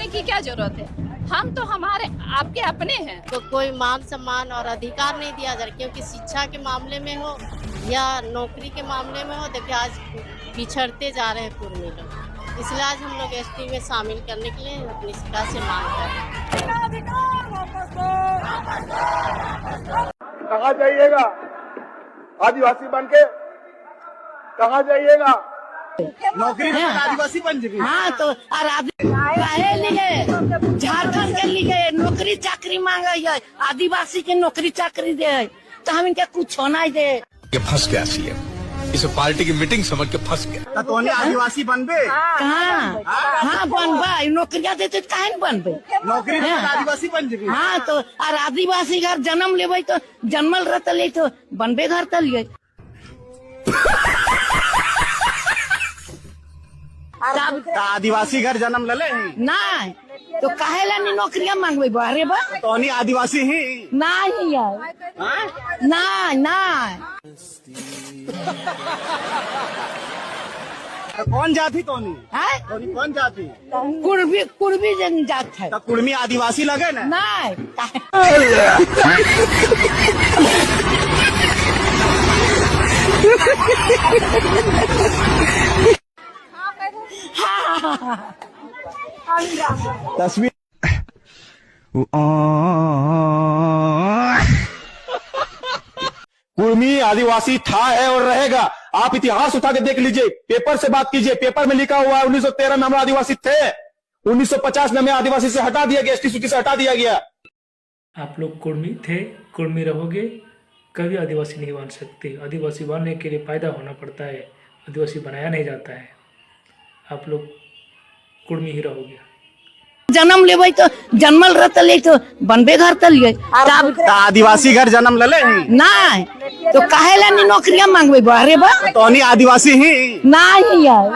की क्या जरूरत है? हम तो हमारे आपके अपने हैं। तो कोई मान सम्मान और अधिकार नहीं दिया जा रहा, क्योंकि शिक्षा के मामले में हो या नौकरी के मामले में हो, देखिए आज पिछड़ते जा रहे हैं कुर्मी लोग। इसलिए आज हम लोग एसटी में शामिल करने के लिए अपनी सरकार से मांग कर रहे हैं। कहाँ जाइएगा? आदिवासी बन के कहाँ जाइएगा? नौकरी में आदिवासी बन जाएगी। हाँ तो काहे लिए झारखंड के लिए नौकरी चाकरी मांगे है, आदिवासी के नौकरी चाकरी दे, तो हम इनके कुछ होना ही दे। ये फंस गया सीएम, इस पार्टी की मीटिंग समझ के फंस गया। तो आदिवासी बनबे कहाँ? हाँ बनबा, नौकरिया देते काहे न बनबे? नौकरी में आदिवासी बन जाएगी। हाँ तो आदिवासी घर जन्म लेबे तो जन्मल रहते तो बनबे घर तलिए। आदिवासी घर जन्म ले नहीं तो काहे ला नौकरिया मांगबे बाहरे बा? तो आदिवासी ही नहीं यार, नहीं तो कौन जाति तोनी है? कौन जाति? कुर्मी जन जात है। तो कुर्मी आदिवासी लगे ना? नहीं तस्वीर कुर्मी आदिवासी था, है और रहेगा। आप इतिहास उठा के देख लीजिए, पेपर से बात कीजिए। पेपर में लिखा हुआ है 1913 में हम आदिवासी थे, 1950 में हमें आदिवासी से हटा दिया गया, एसटी सूची से हटा दिया गया। आप लोग कुर्मी थे, कुर्मी रहोगे, कभी आदिवासी नहीं बन सकते। आदिवासी बनने के लिए पैदा होना पड़ता है, आदिवासी बनाया नहीं जाता है। आप लोग कुर्मी ही रहोगे। जन्म लेबे तो जन्मल रहते तो बनबे घर तलिए। आदिवासी घर जन्म ले नहीं तो काहे ला नौकरिया मांगबे बाहरे बा? तो आदिवासी ही नहीं यार,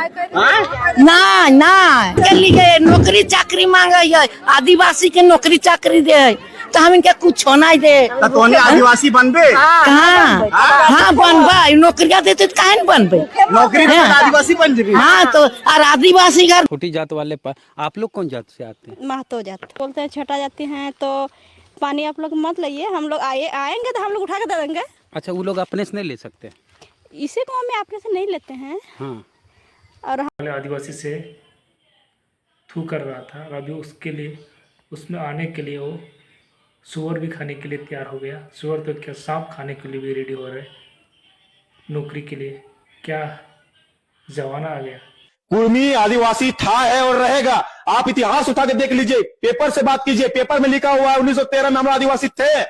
नहीं के लिए नौकरी चाकरी मांगे है, आदिवासी के नौकरी चाकरी दे, तो हम इनके कुछ होना ही दे। तो आदिवासी बनबे कहाँ? हाँ बनबा, नौकरिया देते तो काहे न बनबे? नौकरी में आदिवासी बन जाएगी। हाँ तो आदिवासी घर। छोटी जात वाले पर आप लोग कौन जात से आते हैं? महतो जात बोलते हैं, छठा जाती हैं तो पानी आप लोग मत लाइए, हम लोग आएंगे तो हम लोग उठा के दे देंगे। अच्छा, वो लोग अपने से नहीं ले सकते? इसी गाँव में अपने से नहीं लेते हैं। हाँ। और पहले आदिवासी से थू कर रहा था, और अभी उसके लिए उसमें आने के लिए वो सुअर भी खाने के लिए तैयार हो गया। सुअर तो क्या, सांप खाने के लिए भी रेडी हो रहे। नौकरी के लिए क्या जमाना आ गया। कुर्मी आदिवासी था, है और रहेगा। आप इतिहास उठा के देख लीजिए, पेपर से बात कीजिए। पेपर में लिखा हुआ है 1913 में हम आदिवासी थे,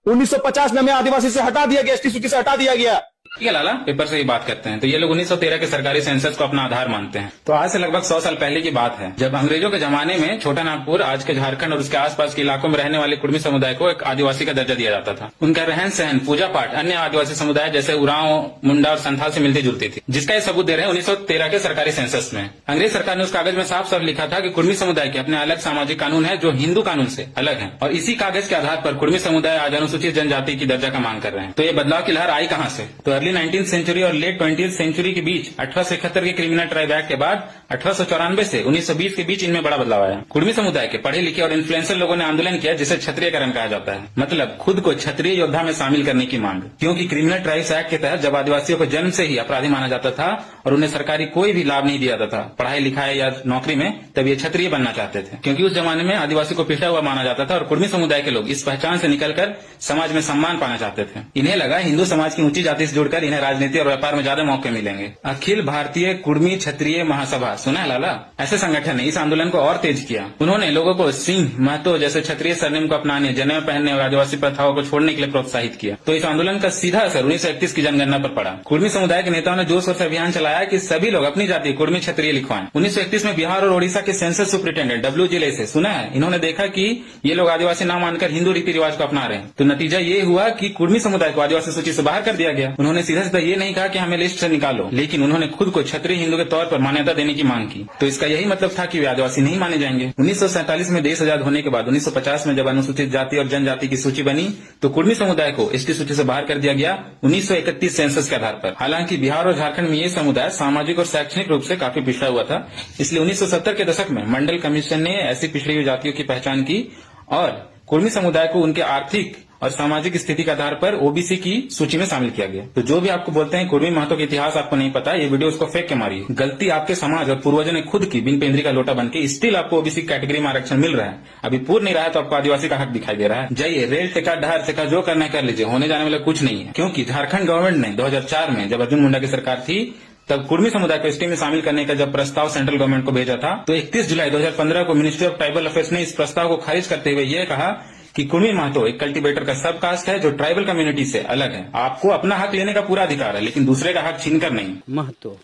1950 में हमें आदिवासी से हटा दिया गया, एसटी सूची से हटा दिया गया। ठीक है लाला, पेपर से ही बात करते हैं। तो ये लोग 1913 के सरकारी सेंसस को अपना आधार मानते हैं। तो आज से लगभग 100 साल पहले की बात है, जब अंग्रेजों के जमाने में छोटा नागपुर, आज के झारखंड और उसके आसपास के इलाकों में रहने वाले कुर्मी समुदाय को एक आदिवासी का दर्जा दिया जाता था। उनका रहन सहन, पूजा पाठ अन्य आदिवासी समुदाय जैसे उरांव, मुंडा और संथाल से मिलती जुलती थी, जिसका ये सबूत दे रहे हैं 1913 के सरकारी सेंसस में। अंग्रेज सरकार ने उस कागज में साफ साफ लिखा था कि कुर्मी समुदाय के अपने अलग सामाजिक कानून है, जो हिंदू कानून से अलग है, और इसी कागज के आधार पर कुर्मी समुदाय आज अनुसूचित जनजाति की दर्जा का मांग कर रहे हैं। तो ये बदलाव की लहर आई कहां से? तो अर्ली 19th सेंचुरी और लेट 20th सेंचुरी के बीच 1871 के क्रिमिनल ट्राइब एक्ट के बाद 1894 से 1920 के बीच इनमें बड़ा बदलाव आया। कुर्मी समुदाय के पढ़े लिखे और इन्फ्लुएंसर लोगों ने आंदोलन किया, जिसे क्षत्रियकरण कहा जाता है, मतलब खुद को क्षत्रिय योद्धा में शामिल करने की मांग। क्योंकि क्रिमिनल ट्राइब्स एक्ट के तहत जब आदिवासियों को जन्म से ही अपराधी माना जाता था और उन्हें सरकारी कोई भी लाभ नहीं दिया जाता था, पढ़ाई लिखाई या नौकरी में, तब ये क्षत्रिय बनना चाहते थे। क्योंकि उस जमाने में आदिवासी को पिछड़ा हुआ माना जाता था और कुर्मी समुदाय के लोग इस पहचान से निकलकर समाज में सम्मान पाना चाहते थे। इन्हें लगा हिंदू समाज की ऊंची जाति से जुड़कर इन्हें राजनीति और व्यापार में ज्यादा मौके मिलेंगे। अखिल भारतीय कुर्मी क्षत्रिय महासभा, सुना है लाला? ऐसे संगठन ने इस आंदोलन को और तेज किया। उन्होंने लोगों को सिंह, महतो जैसे क्षत्रिय सरनेम को अपनाने, जनेऊ पहनने और आदिवासी प्रथाओं को छोड़ने के लिए प्रोत्साहित किया। तो इस आंदोलन का सीधा असर 1931 की जनगणना पर पड़ा। कुर्मी समुदाय के नेताओं ने जोर शोर से अभियान चलाया कि सभी लोग अपनी जाति कुर्मी क्षत्रिय लिखवाएं। 1931 में बिहार और ओडिशा के सेंसस सुपरिटेंडेंट WG से, सुना है, इन्होंने देखा कि ये लोग आदिवासी नाम मानकर हिंदू रीति रिवाज को अपना रहे हैं। तो नतीजा ये हुआ कि कुर्मी समुदाय को आदिवासी सूची से बाहर कर दिया गया। उन्होंने उन्होंने सीधा सीधा ये नहीं कहा कि हमें लिस्ट से निकालो, लेकिन उन्होंने खुद को क्षत्रिय हिंदू के तौर पर मान्यता देने की मांग की। तो इसका यही मतलब था कि वे आदिवासी नहीं माने जाएंगे। 1947 में देश आजाद होने के बाद 1950 में जब अनुसूचित जाति और जनजाति की सूची बनी तो कुर्मी समुदाय को एसटी सूची से बाहर कर दिया गया 1931 सेंसस के आधार पर। हालांकि बिहार और झारखंड में ये समुदाय सामाजिक और शैक्षणिक रूप से काफी पिछड़ा हुआ था, इसलिए 1970 के दशक में मंडल कमीशन ने ऐसी पिछड़ी हुई जातियों की पहचान की और कुर्मी समुदाय को उनके आर्थिक और सामाजिक स्थिति के आधार पर ओबीसी की सूची में शामिल किया गया। तो जो भी आपको बोलते हैं कुर्मी महतो का इतिहास आपको नहीं पता, ये वीडियो उसको फेंक के मारिए। गलती आपके समाज और पूर्वजों ने खुद की, बिन पेंद्री का लोटा बन के स्टिल आपको ओबीसी कैटेगरी में आरक्षण मिल रहा है। अभी पूर्ण नहीं रहा है तो आपको आदिवासी का हक दिखाई दे रहा है। जाइए, रेल टिका, डहर टिका, जो करना है कर लीजिए, होने जाने वाला कुछ नहीं है। क्योंकि झारखंड गवर्नमेंट ने 2004 में जब अर्जुन मुंडा की सरकार थी तब कुर्मी समुदाय को एसटी में शामिल करने का जब प्रस्ताव सेंट्रल गवर्नमेंट को भेजा था तो 31 जुलाई 2015 को मिनिस्ट्री ऑफ ट्राइबल अफेयर्स ने इस प्रस्ताव को खारिज करते हुए यह कहा कि कुर्मी महतो एक कल्टीवेटर का सब कास्ट है जो ट्राइबल कम्युनिटी से अलग है। आपको अपना हक लेने का पूरा अधिकार है, लेकिन दूसरे का हक छीनकर नहीं। महतो,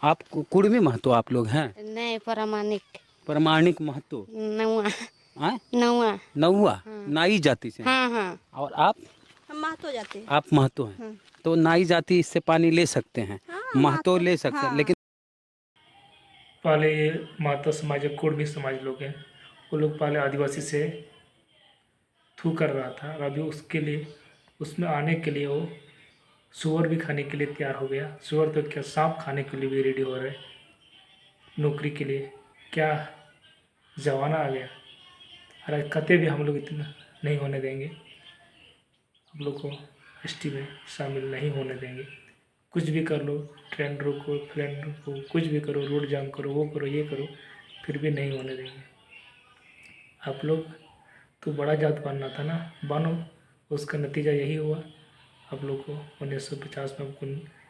आप कुर्मी महतो आप लोग हैं? नहीं, प्रामाणिक प्रमाणिक महतो, नौवा आए? नौवा नौवा, नाई जाति से। हाँ हाँ। और आप? हम महतो जाते हैं। आप महतो हैं, तो नाई जाति इससे पानी ले सकते हैं, महतो ले सकते हैं, लेकिन पहले ये महतो समाज, कुर्मी समाज लोग हैं, वो लोग पहले आदिवासी से थू कर रहा था। अभी उसके लिए, उसमें आने के लिए वो सुअर भी खाने के लिए तैयार हो गया। सुअर तो क्या, सांप खाने के लिए भी रेडी हो रहे नौकरी के लिए। क्या जमाना आ गया। अरे कते भी हम लोग इतना नहीं होने देंगे, हम लोग को एसटी में शामिल नहीं होने देंगे। कुछ भी कर लो, ट्रेन रोको, प्लेन रोको, कुछ भी करो, रोड जाम करो, वो करो, ये करो, फिर भी नहीं होने देंगे। आप लोग तो बड़ा जात बनना था ना, बनो। उसका नतीजा यही हुआ। आप लोग को 1950 में आपको